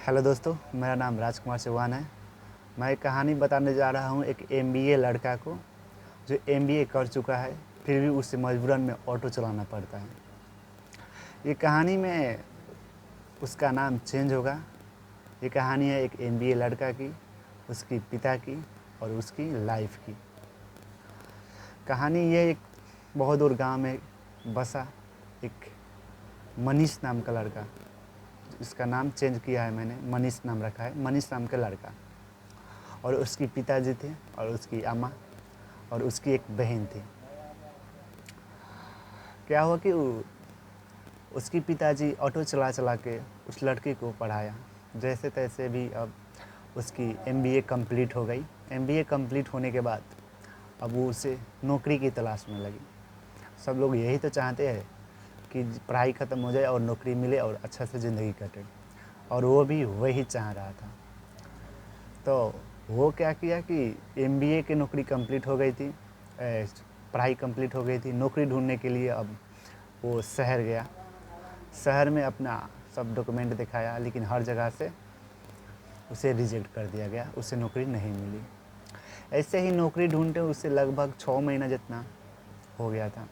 Hello दोस्तों, मेरा नाम राजकुमार चौहान है। मैं एक कहानी बताने जा रहा हूँ एक एमबीए लड़का को, जो एमबीए कर चुका है, फिर भी उसे मजबूरन में ऑटो चलाना पड़ता है। ये कहानी में उसका नाम चेंज होगा। ये कहानी है एक एमबीए लड़का की, उसकी पिता की और उसकी लाइफ की। कहानी ये एक बहुत दूर गांव में बसा एक मनीष नाम का लड़का, इसका नाम चेंज किया है मैंने, मनीष नाम रखा है, मनीष नाम का लड़का। और उसकी पिताजी थे और उसकी अम्मा और उसकी एक बहन थी। क्या हुआ कि उसकी पिताजी ऑटो चला चला के उस लड़के को पढ़ाया, जैसे तैसे भी। अब उसकी एमबीए कंप्लीट हो गई। एमबीए कंप्लीट होने के बाद अब वो उसे नौकरी की तलाश में लगी। सब लोग यही तो चाहते हैं कि पढ़ाई ख़त्म हो जाए और नौकरी मिले और अच्छा से ज़िंदगी कटे, और वो भी वही चाह रहा था। तो वो क्या किया कि एमबीए की नौकरी कंप्लीट हो गई थी, पढ़ाई कंप्लीट हो गई थी। नौकरी ढूंढने के लिए अब वो शहर गया। शहर में अपना सब डॉक्यूमेंट दिखाया, लेकिन हर जगह से उसे रिजेक्ट कर दिया गया, उसे नौकरी नहीं मिली। ऐसे ही नौकरी ढूंढते उसे लगभग 6 महीना जितना हो गया था।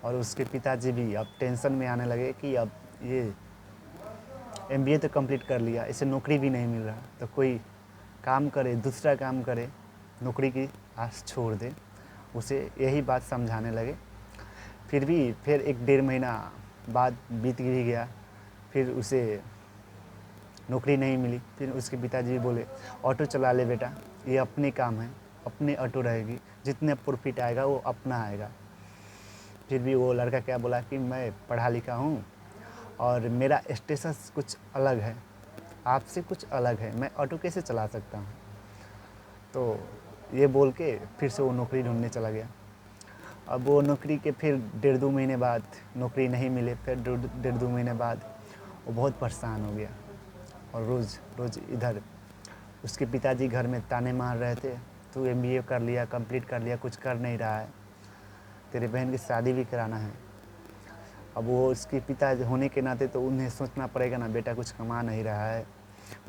और उसके पिताजी भी अब टेंशन में आने लगे कि अब ये एमबीए तो कंप्लीट कर लिया, इसे नौकरी भी नहीं मिल रहा, तो कोई काम करे, दूसरा काम करे, नौकरी की आस छोड़ दे। उसे यही बात समझाने लगे। फिर 1 डेढ़ महीना बाद बीत भी गया, फिर उसे नौकरी नहीं मिली। फिर उसके पिताजी बोले, ऑटो चला ले बेटा, ये अपने काम है, अपने ऑटो रहेगी, जितने प्रॉफिट आएगा वो अपना आएगा। फिर भी वो लड़का क्या बोला कि मैं पढ़ा लिखा हूँ और मेरा स्टेटस कुछ अलग है, आपसे कुछ अलग है, मैं ऑटो कैसे चला सकता हूँ। तो ये बोल के फिर से वो नौकरी ढूंढने चला गया। अब वो नौकरी के फिर 1.5 2 महीने बाद नौकरी नहीं मिले। फिर 1.5 2 महीने बाद वो बहुत परेशान हो गया। और रोज़ रोज़ इधर उसके पिताजी घर में ताने मार रहे थे, तू एमबीए कर लिया, कंप्लीट कर लिया, कुछ कर नहीं रहा है, तेरे बहन की शादी भी कराना है। अब वो उसके पिता होने के नाते तो उन्हें सोचना पड़ेगा ना, बेटा कुछ कमा नहीं रहा है,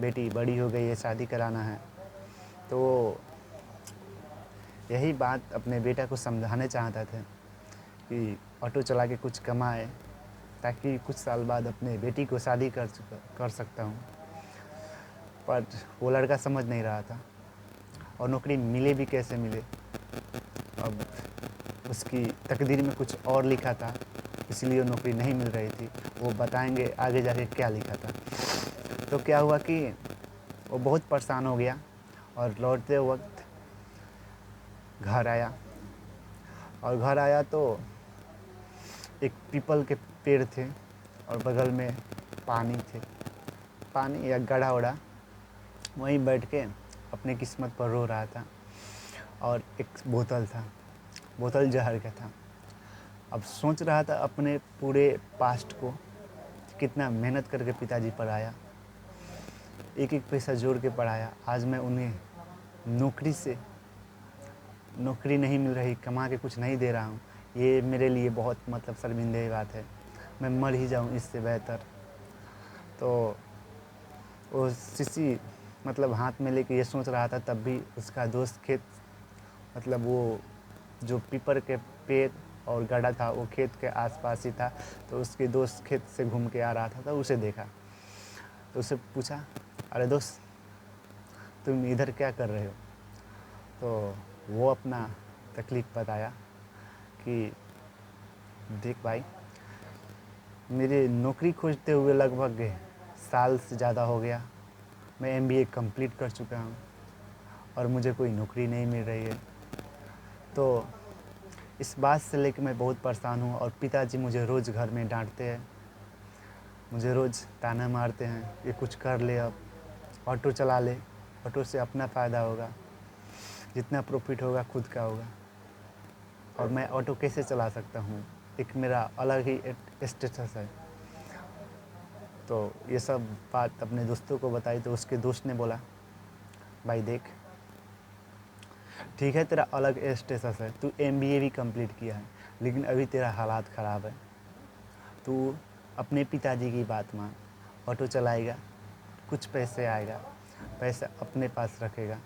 बेटी बड़ी हो गई है, शादी कराना है। तो यही बात अपने बेटा को समझाने चाहता था कि ऑटो चला के कुछ कमाए, ताकि कुछ साल बाद अपने बेटी को शादी कर सकता हूँ। पर वो लड़का समझ नहीं रहा था, और नौकरी मिले भी कैसे मिले। अब उसकी तकदीर में कुछ और लिखा था, इसलिए नौकरी नहीं मिल रही थी। वो बताएंगे आगे जाके क्या लिखा था। तो क्या हुआ कि वो बहुत परेशान हो गया और लौटते वक्त घर आया। और घर आया तो एक पीपल के पेड़ थे और बगल में पानी थे, पानी या गड्ढा वड़ा। वहीं बैठ के अपनी किस्मत पर रो रहा था। और एक बोतल था, बोतल जहर का था। अब सोच रहा था अपने पूरे पास्ट को, कितना मेहनत करके पिताजी पढ़ाया, एक एक पैसा जोड़ के पढ़ाया। आज मैं उन्हें नौकरी नहीं मिल रही, कमा के कुछ नहीं दे रहा हूँ। ये मेरे लिए बहुत शर्मिंदे की बात है, मैं मर ही जाऊँ इससे बेहतर। तो वो शीशी हाथ में लेके ये सोच रहा था, तब भी उसका दोस्त खेत, वो जो पीपर के पेड़ और गड्ढा था वो खेत के आसपास ही था। तो उसके दोस्त खेत से घूम के आ रहा था, तो उसे देखा। तो उससे पूछा, अरे दोस्त, तुम इधर क्या कर रहे हो। तो वो अपना तकलीफ़ बताया कि देख भाई, मेरे नौकरी खोजते हुए लगभग साल से ज़्यादा हो गया, मैं एमबीए कंप्लीट कर चुका हूँ और मुझे कोई नौकरी नहीं मिल रही है। तो इस बात से लेकर मैं बहुत परेशान हूँ, और पिताजी मुझे रोज़ घर में डांटते हैं, मुझे रोज़ ताना मारते हैं, ये कुछ कर ले, अब ऑटो चला ले, ऑटो से अपना फ़ायदा होगा, जितना प्रॉफिट होगा खुद का होगा। और मैं ऑटो कैसे चला सकता हूँ, एक मेरा अलग ही स्टेटस है। तो ये सब बात अपने दोस्तों को बताई। तो उसके दोस्त ने बोला, भाई देख, ठीक है तेरा अलग स्टेटस है, तू एमबीए भी कंप्लीट किया है, लेकिन अभी तेरा हालात ख़राब है। तू अपने पिताजी की बात मान, ऑटो चलाएगा, कुछ पैसे आएगा, पैसा अपने पास रखेगा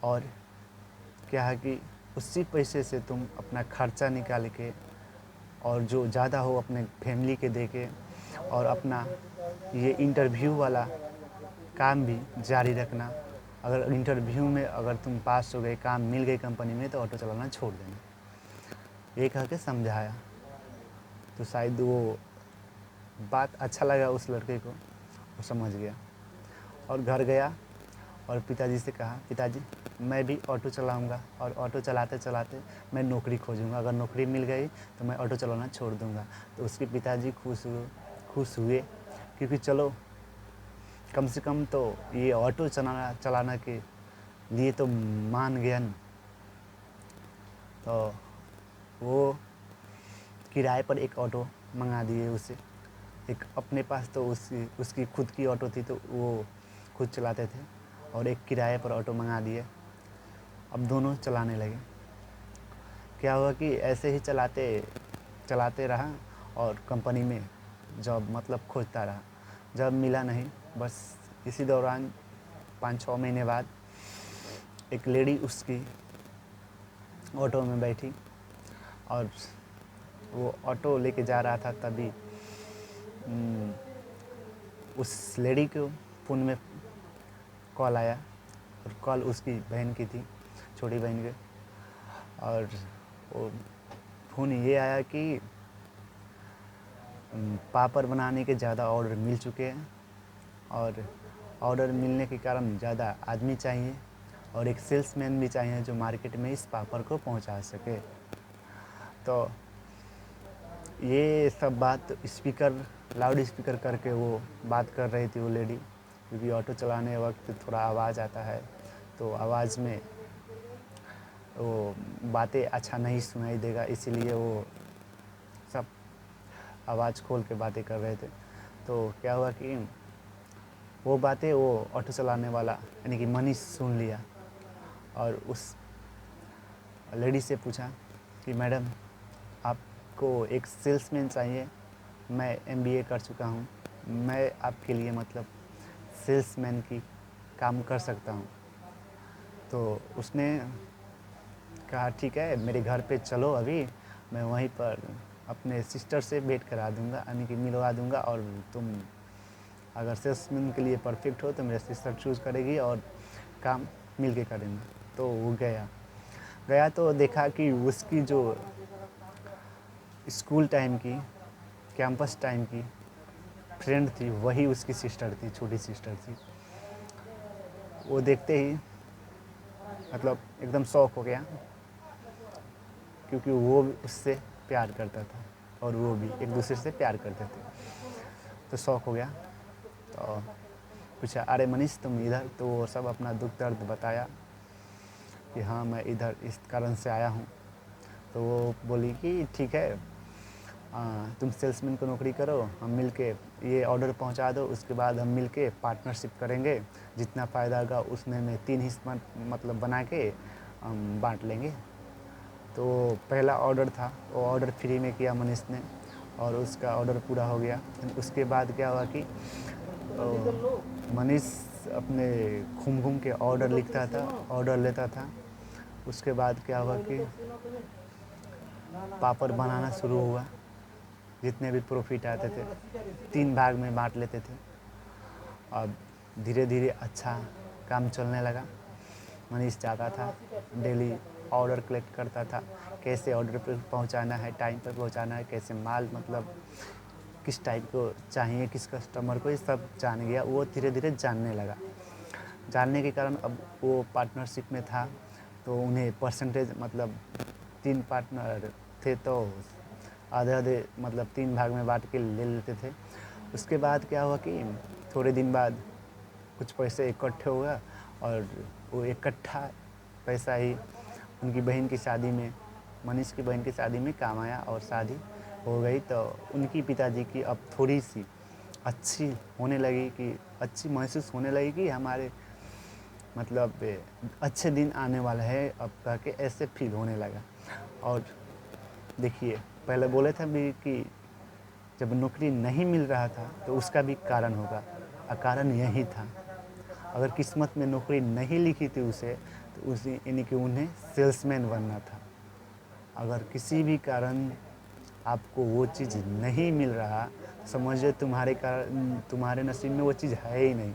और क्या है कि उसी पैसे से तुम अपना खर्चा निकाल के और जो ज़्यादा हो अपने फैमिली के दे के और अपना ये इंटरव्यू वाला काम भी जारी रखना। अगर इंटरव्यू में अगर तुम पास हो गए, काम मिल गई कंपनी में, तो ऑटो चलाना छोड़ देना। ये कह के समझाया तो शायद वो बात अच्छा लगा उस लड़के को, वो समझ गया और घर गया और पिताजी से कहा, पिताजी मैं भी ऑटो चलाऊंगा और ऑटो चलाते चलाते मैं नौकरी खोजूंगा, अगर नौकरी मिल गई तो मैं ऑटो चलाना छोड़ दूंगा। तो उसके पिताजी खुश हुए क्योंकि चलो कम से कम तो ये ऑटो चलाना के लिए तो मान गया न। तो वो किराए पर एक ऑटो मंगा दिए उसे। एक अपने पास तो उसकी खुद की ऑटो थी तो वो खुद चलाते थे और एक किराए पर ऑटो मंगा दिए। अब दोनों चलाने लगे। क्या हुआ कि ऐसे ही चलाते रहा और कंपनी में जॉब मतलब खोजता रहा। जॉब मिला नहीं, बस इसी दौरान 5-6 महीने बाद एक लेडी उसकी ऑटो में बैठी और वो ऑटो लेके जा रहा था। तभी उस लेडी को फ़ोन में कॉल आया और कॉल उसकी बहन की थी, छोटी बहन के। और वो फ़ोन ये आया कि पापड़ बनाने के ज़्यादा ऑर्डर मिल चुके हैं और ऑर्डर मिलने के कारण ज़्यादा आदमी चाहिए और एक सेल्समैन भी चाहिए जो मार्केट में इस पापड़ को पहुंचा सके। तो ये सब बात लाउड स्पीकर करके वो बात कर रही थी वो लेडी, क्योंकि ऑटो चलाने वक्त थोड़ा आवाज़ आता है तो आवाज़ में वो बातें अच्छा नहीं सुनाई देगा, इसीलिए वो सब आवाज़ खोल के बातें कर रहे थे। तो क्या हुआ कि वो बातें वो ऑटो चलाने वाला यानी कि मनीष सुन लिया और उस लेडी से पूछा कि मैडम आपको एक सेल्समैन चाहिए, मैं एमबीए कर चुका हूँ, मैं आपके लिए मतलब सेल्समैन की काम कर सकता हूँ। तो उसने कहा ठीक है, मेरे घर पे चलो, अभी मैं वहीं पर अपने सिस्टर से भेंट करा दूँगा यानी कि मिलवा दूँगा और तुम अगर सेल्समैन के लिए परफेक्ट हो तो मेरे सिस्टर चूज़ करेगी और काम मिल के करेंगे। तो वो गया तो देखा कि उसकी जो स्कूल टाइम की, कैंपस टाइम की फ्रेंड थी वही उसकी सिस्टर थी, छोटी सिस्टर थी। वो देखते ही मतलब एकदम शॉक हो गया, क्योंकि वो उससे प्यार करता था और वो भी एक दूसरे से प्यार करते थे। तो शौक हो गया। तो पूछा, अरे मनीष तुम इधर? तो वो सब अपना दुख दर्द बताया कि हाँ मैं इधर इस कारण से आया हूँ। तो वो बोली कि ठीक है, तुम सेल्समैन को नौकरी करो, हम मिलके ये ऑर्डर पहुंचा दो, उसके बाद हम मिलके पार्टनरशिप करेंगे, जितना फ़ायदा होगा उसमें में 3 हिस्सा मतलब बना के हम बांट लेंगे। तो पहला ऑर्डर था, वो ऑर्डर फ्री में किया मनीष ने और उसका ऑर्डर पूरा हो गया। उसके बाद क्या हुआ कि मनीष अपने घूम के ऑर्डर लिखता था, ऑर्डर लेता था। उसके बाद क्या हुआ कि पापड़ बनाना शुरू हुआ। जितने भी प्रॉफिट आते थे 3 भाग में बांट लेते थे। अब धीरे धीरे अच्छा काम चलने लगा। मनीष जाता था, डेली ऑर्डर कलेक्ट करता था, कैसे ऑर्डर पर पहुंचाना है, टाइम पर पहुंचाना है, कैसे माल मतलब किस टाइप को चाहिए, किस कस्टमर को, ये सब जान गया। वो धीरे धीरे जानने लगा। जानने के कारण अब वो पार्टनरशिप में था तो उन्हें परसेंटेज मतलब 3 पार्टनर थे तो आधे आधे मतलब 3 भाग में बांट के ले लेते थे। उसके बाद क्या हुआ कि थोड़े दिन बाद कुछ पैसे इकट्ठे हुआ और वो इकट्ठा पैसा ही उनकी बहन की शादी में, मनीष की बहन की शादी में काम आया और शादी हो गई। तो उनकी पिताजी की अब थोड़ी सी अच्छी होने लगी, कि अच्छी महसूस होने लगी कि हमारे मतलब अच्छे दिन आने वाला है अब कह के ऐसे फील होने लगा। और देखिए पहले बोले थे भी कि जब नौकरी नहीं मिल रहा था तो उसका भी कारण होगा। कारण यही था। अगर किस्मत में नौकरी नहीं लिखी थी उसे, तो उसे यानी कि उन्हें सेल्समैन बनना था। अगर किसी भी कारण आपको वो चीज़ नहीं मिल रहा, समझिए तुम्हारे नसीब में वो चीज़ है ही नहीं,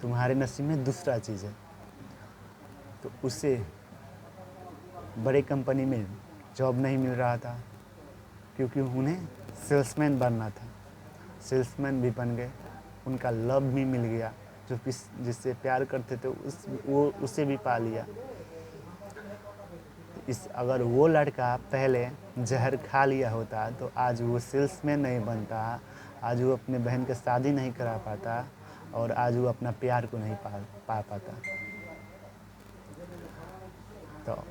तुम्हारे नसीब में दूसरा चीज़ है। तो उसे बड़े कंपनी में जॉब नहीं मिल रहा था, क्योंकि उन्हें सेल्समैन बनना था। सेल्समैन भी बन गए, उनका लव भी मिल गया, जो जिससे प्यार करते थे वो उसे भी पा लिया। अगर वो लड़का पहले जहर खा लिया होता तो आज वो सेल्समैन नहीं बनता, आज वो अपने बहन की शादी नहीं करा पाता, और आज वो अपना प्यार को नहीं पा पाता। तो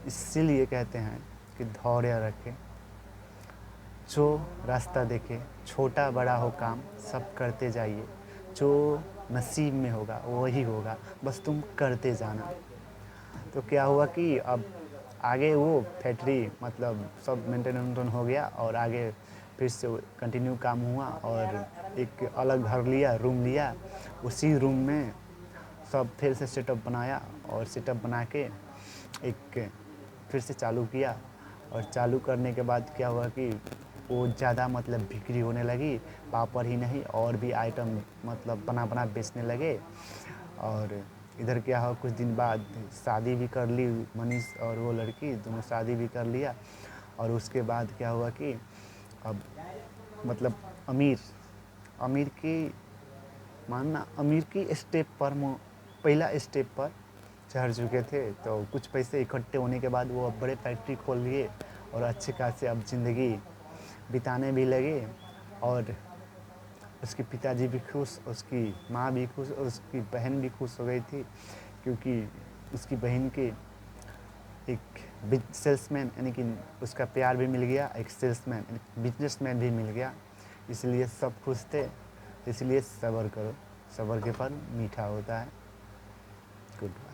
इसीलिए कहते हैं कि धैर्य रखें, जो रास्ता देखे, छोटा बड़ा हो काम सब करते जाइए, जो नसीब में होगा वही होगा, बस तुम करते जाना। तो क्या हुआ कि अब आगे वो फैक्ट्री मतलब सब मेंटेनेंस हो गया, और आगे फिर से कंटिन्यू काम हुआ, और एक अलग घर लिया, रूम लिया, उसी रूम में सब फिर से सेटअप बनाया, और सेटअप बना के एक फिर से चालू किया। और चालू करने के बाद क्या हुआ कि वो ज़्यादा मतलब बिक्री होने लगी, पापड़ ही नहीं और भी आइटम मतलब बना बेचने लगे। और इधर क्या हुआ, कुछ दिन बाद शादी भी कर ली, मनीष और वो लड़की दोनों शादी भी कर लिया। और उसके बाद क्या हुआ कि अब मतलब अमीर की मानना, अमीर की स्टेप पर पहला स्टेप पर चढ़ चुके थे। तो कुछ पैसे इकट्ठे होने के बाद वो अब बड़े फैक्ट्री खोल लिए, और अच्छे खासे अब ज़िंदगी बिताने भी लगे। और उसके पिताजी भी खुश, उसकी माँ भी खुश, और उसकी बहन भी खुश हो गई थी, क्योंकि उसकी बहन के एक सेल्समैन यानी कि उसका प्यार भी मिल गया, एक सेल्समैन बिजनेसमैन भी मिल गया। इसलिए सब खुश थे। इसलिए सब्र करो, सब्र के फल मीठा होता है। Good bye.